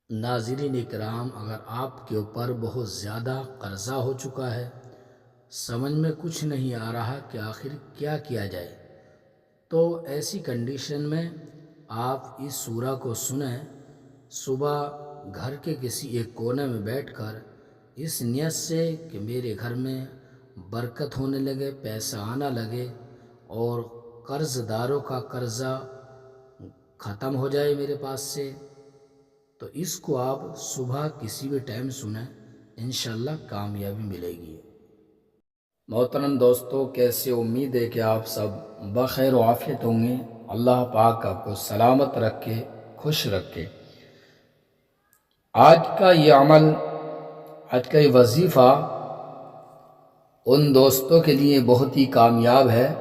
नाज़रीन इकराम, अगर आपके ऊपर बहुत ज़्यादा कर्ज़ा हो चुका है, समझ में कुछ नहीं आ रहा कि आखिर क्या किया जाए, तो ऐसी कंडीशन में आप इस सूरा को सुनें। सुबह घर के किसी एक कोने में बैठकर इस नियत से कि मेरे घर में बरकत होने लगे, पैसा आना लगे और कर्ज़दारों का कर्ज़ा ख़त्म हो जाए मेरे पास से, तो इसको आप सुबह किसी भी टाइम सुने, इंशाल्लाह कामयाबी मिलेगी। मोहतरम दोस्तों, कैसे? उम्मीद है कि आप सब बखैर व आफियत होंगे। अल्लाह पाक आपको सलामत रखे, खुश रखे। आज का ये अमल, आज का ये वजीफ़ा उन दोस्तों के लिए बहुत ही कामयाब है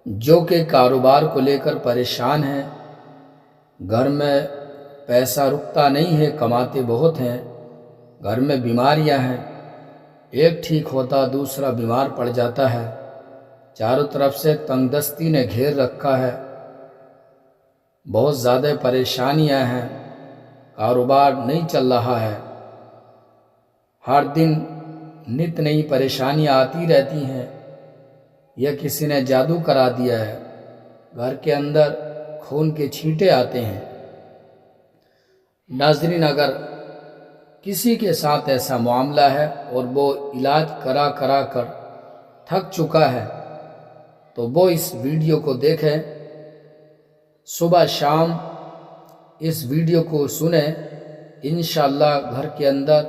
जो कि कारोबार को लेकर परेशान हैं। घर में पैसा रुकता नहीं है, कमाते बहुत हैं, घर में बीमारियां हैं, एक ठीक होता दूसरा बीमार पड़ जाता है, चारों तरफ से तंगदस्ती ने घेर रखा है, बहुत ज़्यादा परेशानियां हैं, कारोबार नहीं चल रहा है, हर दिन नित नई परेशानियां आती रहती हैं, यह किसी ने जादू करा दिया है, घर के अंदर खून के छींटे आते हैं। नाज़रीन, अगर किसी के साथ ऐसा मामला है और वो इलाज करा करा कर थक चुका है, तो वो इस वीडियो को देखें, सुबह शाम इस वीडियो को सुने, इंशाअल्लाह घर के अंदर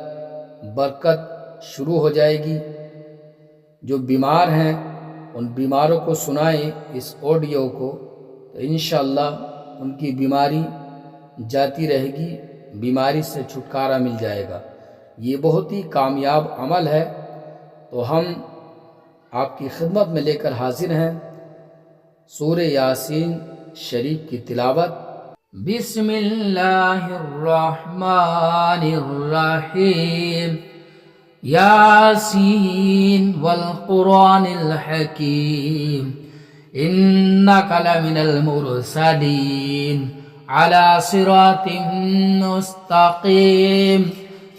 बरकत शुरू हो जाएगी। जो बीमार हैं उन बीमारों को सुनाएं इस ऑडियो को, तो इंशाअल्लाह उनकी बीमारी जाती रहेगी, बीमारी से छुटकारा मिल जाएगा। ये बहुत ही कामयाब अमल है, तो हम आपकी खिदमत में लेकर हाजिर हैं सूरे यासीन शरीफ की तिलावत। बिस्मिल्लाहिर्रहमानिर्रहीम। यासीन वल कुरानिल हकीम, इन्नका लमिनल मुरसलीन अला सिरातिम मुस्तकीम,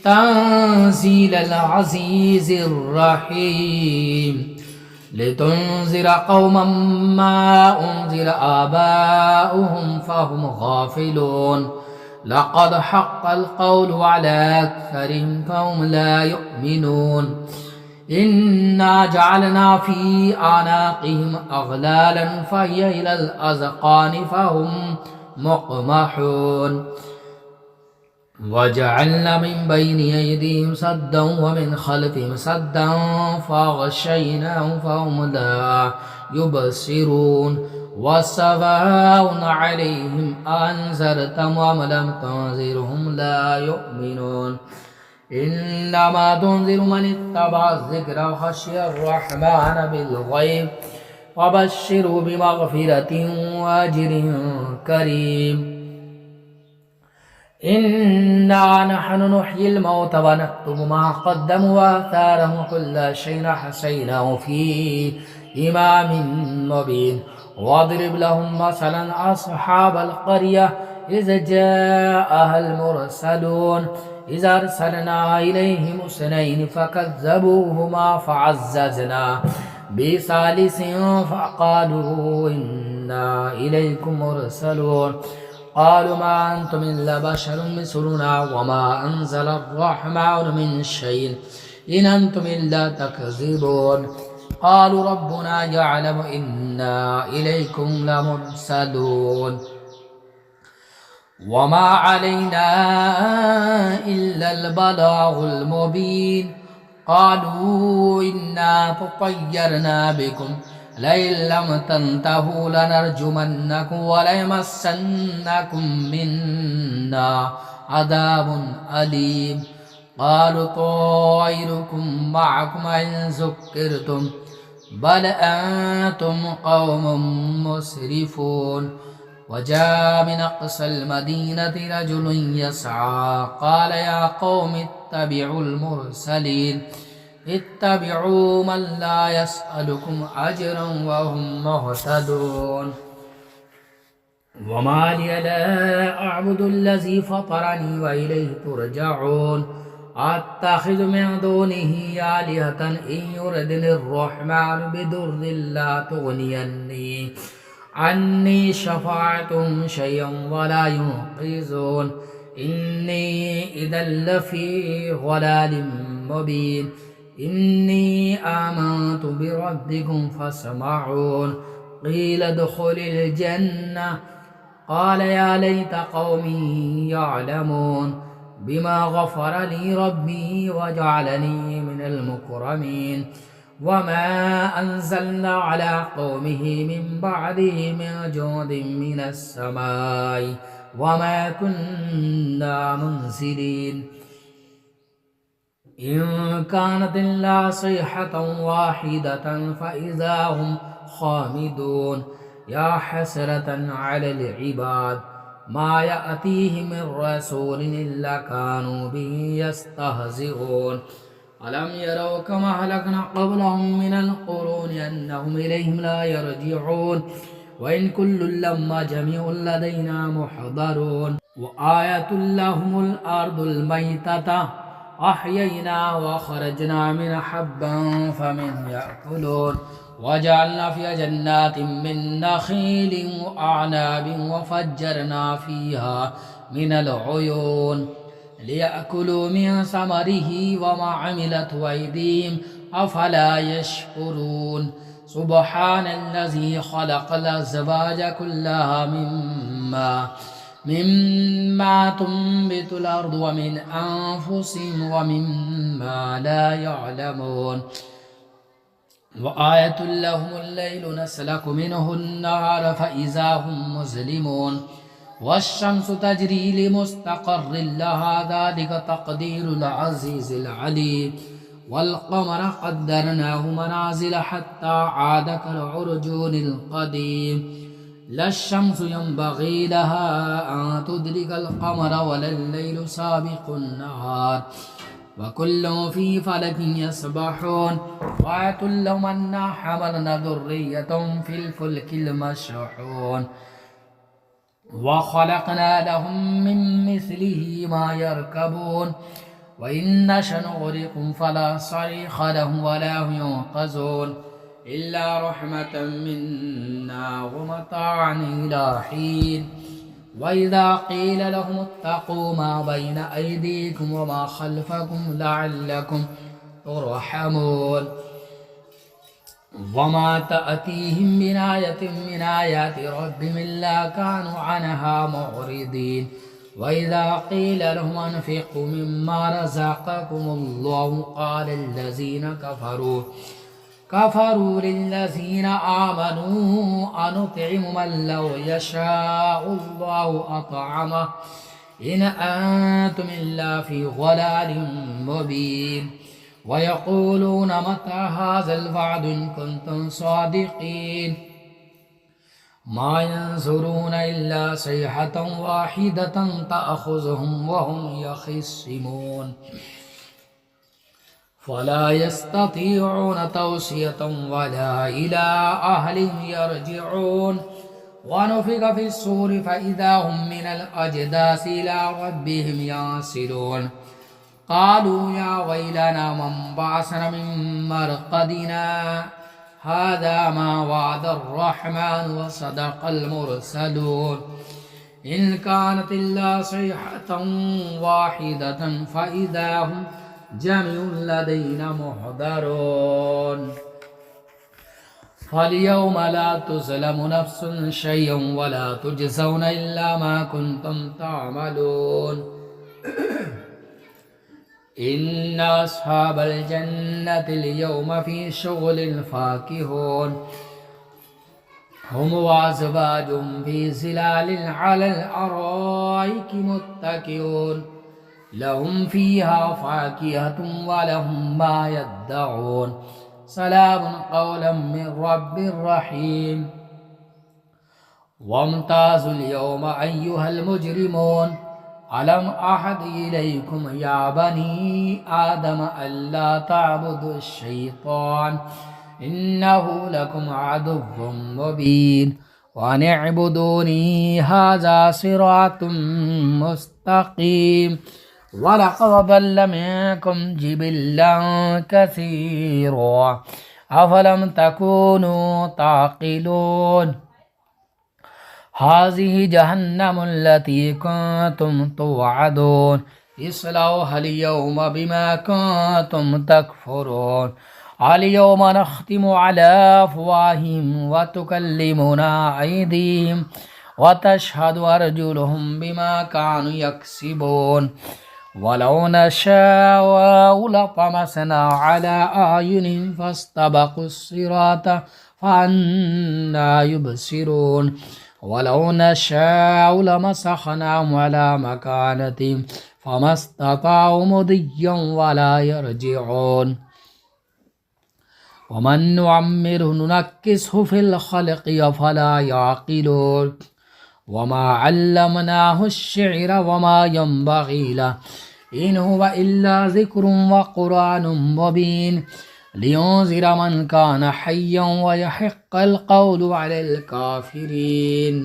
तंजीलल अज़ीज़िर रहीम, लितुन्ज़िर कौमम मा उन्ज़िर आबाउहुम फहुम गाफिलून, लक़द हक़्क़ल क़ौलु अला अक्सरिहिम फ़हुम ला युमिनून, इन्ना जअलना फ़ी अनाक़िहिम अग़लालन फ़हिय इलल अज़क़ानि फ़हुम मुक़महून, वजअलना मिन बैनि अयदीहिम सद्दन व मिन खल्फ़िहिम सद्दन फ़अग़शयनाहुम फ़हुम ला युबसिरून, वसवाउन अलैहिम अअन्ज़रतहुम अम लम तुन्ज़िरहुम ला युमिनून, इन्नमा तुन्ज़िरु मन इत्तबअ ज़िक्र व ख़शिय अर्रहमान बिल्ग़ैब, फ़बश्शिरहु बिमग़फ़िरतिन व अज्रिन करीम। इन्ना नहनु नुह्यिल मौता व नक्तुबु मा क़द्दमू व आथारहुम व कुल्ला शैइन अहसैनाहु फ़ी इमामिन मुबीन, वज़रिब लहुम मसलन अस्हाबल क़रियह इज़ जाअहल मुरसलून, इज़ अरसलना इलैहिम इस्नैन फ़कज़्ज़बूहुमा फ़अज़्ज़ज़ना बिसालिसिन फ़क़ालू इन्ना इलैकुम मुरसलून, क़ालू मा अंतुम इल्ला बशरुम मिस्लुना व मा अंज़लर्रहमानु मिन शैइन इन अंतुम इल्ला तकज़िबून, क़ालू रब्बुना यअलमु इन्ना इलैकुम लमुरसलून, व मा अलैना इल्लल बलागुल मुबीन, क़ालू इन्ना तत्तय्यरना बिकुम लئن लम तंतहू लनरजुमन्नकुम व लयमस्सन्नकुम मिन्ना अज़ाबुन अलीम, क़ालू ताइरुकुम मअकुम इन ज़ुक्किरतुम बल अंतुम क़ौमुम मुस्रिफून, वजाअ मिन अक़सल मदीनति रजुलुन यसअ क़ाल या क़ौमि इत्तबिउल मुरसलीन, इत्तबिउ मन ला यसअलुकुम अजरन व हुम मुहतदून। वमा लिया ला अअबुदु अल्लज़ी फ़तरनी व इलैहि तुरजऊन अत्तखिज़ु मिन दूनिही आलिहतन इन युरिदिनिर्रहमानु बिदुर्रिन ला तुग़नी अन्नी शफ़ाअतुहुम शयअन वला युनक़िज़ून इन्नी इज़न लफ़ी ज़लालिम मुबीन इन्नी आमनतु बिरब्बिकुम फ़स्मऊन क़ील उद्ख़ुलिल जन्नह क़ाल या लैत क़ौमी यअलमून बिमा ग़फ़र ली रब्बी वजअलनी मिनल मुकरमीन वमा अंज़लना अला क़ौमिही मिन बअदिही मिन जुंदिन मिनस समाई वमा कुन्ना मुनज़िलीन इन कानत इल्ला सयहतन वाहिदतन फ़इज़ा हुम ख़ामिदून या हसरतन अलल इबाद मा यअतीहिम मिन रसूलिन इल्ला कानू बिही यस्तहज़िऊन अलम यरौ कमा अहलकना क़ब्लहुम मिनल क़ुरूनि अन्नहुम इलैहिम ला यरजिऊन व इन कुल्लुन लम्मा जमीउन लदैना मुहदरून व आयतुल लहुमुल अर्दुल मैतता अह्यैनाहा व अख़रजना मिनहा हब्बन फमिन्हु यअकुलून वजअलना फ़ीहा जन्नातिन मिन नख़ीलिन व अअनाबिन व फ़ज्जरना फ़ीहा मिनल उयून लियअकुलू मिन समरिही वमा अमिलतहु अयदीहिम अफ़ला यशकुरून सुब्हानल्लज़ी ख़लक़ल अज़वाज कुल्लहा मिम्मा तुंबितुल अर्दु व मिन अनफुसिहिम व मिम्मा ला यअलमून व आयतुल लहुमुल लैलु नस्लखु मिन्हुन नहार फ़इज़ा हुम मुज़लिमून वश्शम्सु तजरी लिमुस्तक़र्रिन लहा ज़ालिक तक़दीरुल अज़ीज़िल अलीम वल्क़मर क़द्दरनाहु मनाज़िल हत्ता आद कलउरजूनिल क़दीम लश्शम्सु यंबग़ी लहा अन तुदरिकल क़मर वलल्लैलु साबिक़ुन नहार वकुल्लुन फ़ी फ़लकिन यस्बहून वआतुल लहुम अन्ना हमलना ज़ुर्रिय्यतहुम फ़िल फ़ुल्किल मशहून वख़लक़ना लहुम मिन मिस्लिही मा यरकबून व इन नशअ नुग़रिक़हुम फ़ला सरीख़ लहुम वला हुम युनक़ज़ून इल्ला रहमतन मिन्ना व मताअन इला हीन व इज़ा क़ील लहुम इत्तक़ू मा बैन अयदीकुम व मा ख़ल्फ़कुम लअल्लकुम तुरहमून वमा तअतीहिम मिन आयतिन मिन आयाति रब्बिहिम इल्ला कानू अन्हा मुअरिदीन व इज़ा क़ील लहुम अन्फ़िक़ू मिम्मा रज़क़कुमुल्लाहु क़ाल अल्लज़ीना कफ़रू लिल्लज़ीना आमनू अनुत्इमु मन लौ यशाअुल्लाहु अतअमहु इन अंतुम इल्ला फ़ी ज़लालिन मुबीन वयक़ूलून मता हाज़ल वअदु इन कुन्तुम सादिक़ीन मा यंज़ुरून इल्ला सयहतन वाहिदतन तअख़ुज़ुहुम व हुम यख़िस्सिमून फ़ला यस्ततीऊन तौसियतन वला इला अहलिहिम यरजिऊन वनुफ़िख़ फ़िस्सूरि फ़इज़ा हुम मिनल अजदासी इला रब्बिहिम यंसिलून क़ालू या वैलना मन बअसना मिन मरक़दिना हाज़ा मा वअदर रहमान व सदक़ल मुरसलून इन कानत इल्ला सयहतन वाहिदतन फ़इज़ा हुम जमीउन लदैना मुहदरून फ़ल्यौम ला तुज़लमु नफ़्सुन शयअन वला तुजज़ौना इल्ला मा कुन्तुम तअमलून इन्ना अस्हाबल जन्नतिल यौमा फ़ी शुग़ुलिन फ़ाकिहून हुम व अज़वाजुहुम फ़ी ज़िलालिन अलल अराइकि मुत्तकिऊन लहुम फ़ीहा फ़ाकिहतुन व लहुम मा यद्दऊन सलामुन क़ौलन मिन रब्बिर रहीम वम्ताज़ुल यौमा अय्युहल मुजरिमून अलम अहद इलैकुम या बनी आदम अल्ला ताबुदुश शैतान इन्नहु लकुम अदुव्वुम मुबीन वनिअबुदूनी हाज़ा सिरातुम मुस्तक़ीम वलक़द ज़ल्ल मिनकुम जिबिल्लन कसीरा अफ़लम तकूनू ताक़िलून हाज़िही जहन्नमुल्लती कुन्तुम तुअदून इस्लौहल यौम बिमा कुन्तुम तकफ़ुरून अलयौम नख्तिमु अला अफ़वाहिहिम व तुकल्लिमुना अयदीहिम व तशहदु अर्जुलुहुम बिमा कानू यक्सिबून वलौ नशाअ लतमसना अला अयुनिहिम फस्तबक़ुस्सिरात फअन्ना युबसिरून वलौ नशाअ लमसख़नाहुम अला मकानतिहिम फमस्तताअू मुदिय्यन वला यरजिऊन वमन नुअम्मिरहु नुनक्किसहु फ़िल ख़ल्क़ि अफ़ला याक़िलून वमा अल्लमनाहु अश्शिअर वमा यंबग़ी लहु इन हुवा इल्ला ज़िक्रुन व क़ुरआनुम मुबीन लियुनज़िर मन कान हय्यन व यहिक़्क़ल क़ौलु अलल काफ़िरीन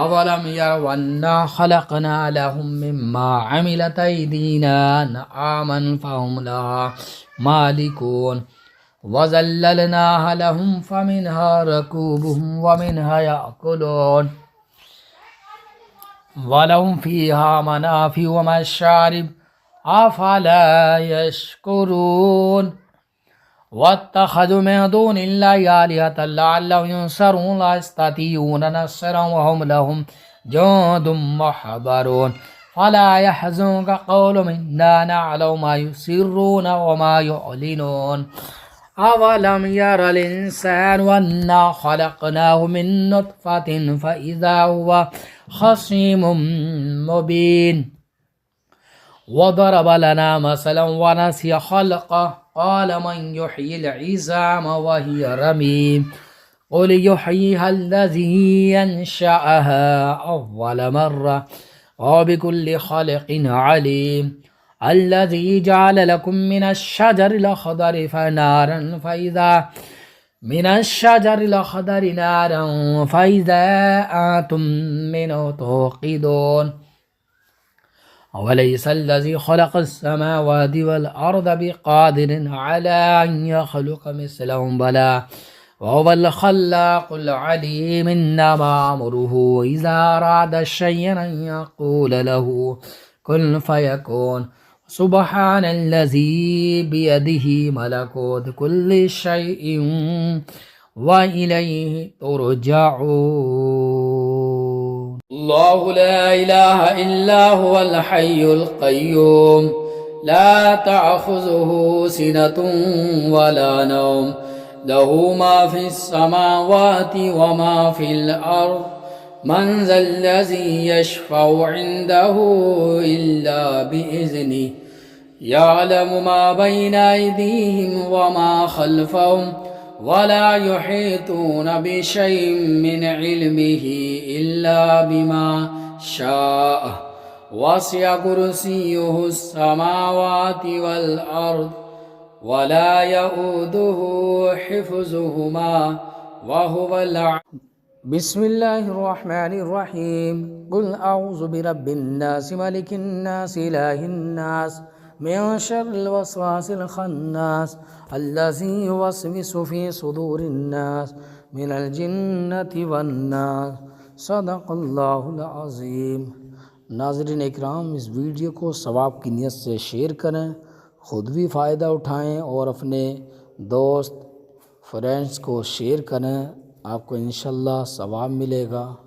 अवलम यरव अन्ना ख़लक़ना लहुम मिम्मा अमिलत अयदीना अनआमन फ़हुम लहा मालिकून वज़ल्ललनाहा लहुम फ़मिन्हा रकूबुहुम व मिन्हा याकुलून वलहुम फ़ीहा मनाफ़िअ व मशारिब अफ़ला यशकुरून वत्तख़ज़ू मिन दूनिल्लाहि आलिहतन लअल्लहुम युनसरून ला यस्ततीऊन नस्रन व हुम लहुम जुंदुम मुहज़रून फ़ला यहज़ुनक क़ौलुहुम इन्ना नअलमु मा युसिर्रून व मा युअलिनून अवलम यरल इंसानु अन्ना ख़लक़नाहु मिन नुत्फ़तिन फ़इज़ा हुवा ख़सीमुम मुबीन वदरब लना मसलन व नसिय ख़ल्क़ह क़ाल मन युह्यिल इज़ाम व हिय रमीम क़ुल युह्यिहा अल्लज़ी अंशअहा अव्वल मर्रा व बिकुल्लि ख़ल्क़िन अलीम अल्लज़ी जअल लकुम मिनश्शजरिल अख़दरि नारन फ़इज़ा अंतुम मिन्हु तूक़िदून अवलैसा अल्लज़ी ख़लक़स्समावाति वल अर्ज़ बिक़ादिरिन अला अन यख़लुक़ मिस्लहुम बला वहुवल ख़ल्लाक़ुल अलीम इन्नमा अम्रुहु इज़ा अरादा शय'अन अन यक़ूल लहु कुन फ़यकून सुब्हानल्लज़ी बियदिही मलकूतु कुल्लि शैइन व इलैहि तुरजऊन अल्लाहु ला इलाहा इल्ला हुवल हय्युल क़य्यूम ला तअख़ुज़ुहु सिनतुन वला नौम लहु मा फ़िस समावाति व मा फ़िल अर्ज़ मन ज़ल्लज़ी यशफ़अउ इन्दहु इल्ला बिइज़्निहि यअलमु मा बैना अयदीहिम व मा ख़ल्फ़हुम वला युहीतून बिशैइन मिन इल्मिही इल्ला बिमा शाअ वसिअ कुर्सियुहु अस्समावाति वल अर्ज़ वला यऊदुहु हिफ़्ज़ुहुमा व हुवल बिस्मिल्लाहिर्रहमानिर्रहीम कुल अऊज़ु बिरब्बिन्नास मलिकिन्नास इलाहिन्नास मिन शर्रिल वस्वासिल खन्नास अल्लज़ी युवस्विसु फ़ी सुदूरिन्नास मिनल जिन्नति वन्नास सदक़ल्लाहुल अज़ीम। नाज़रीन इकराम, इस वीडियो को सवाब की नियत से शेयर करें, ख़ुद भी फ़ायदा उठाएं और अपने दोस्त फ्रेंड्स को शेयर करें, आपको इंशाअल्लाह सवाब मिलेगा।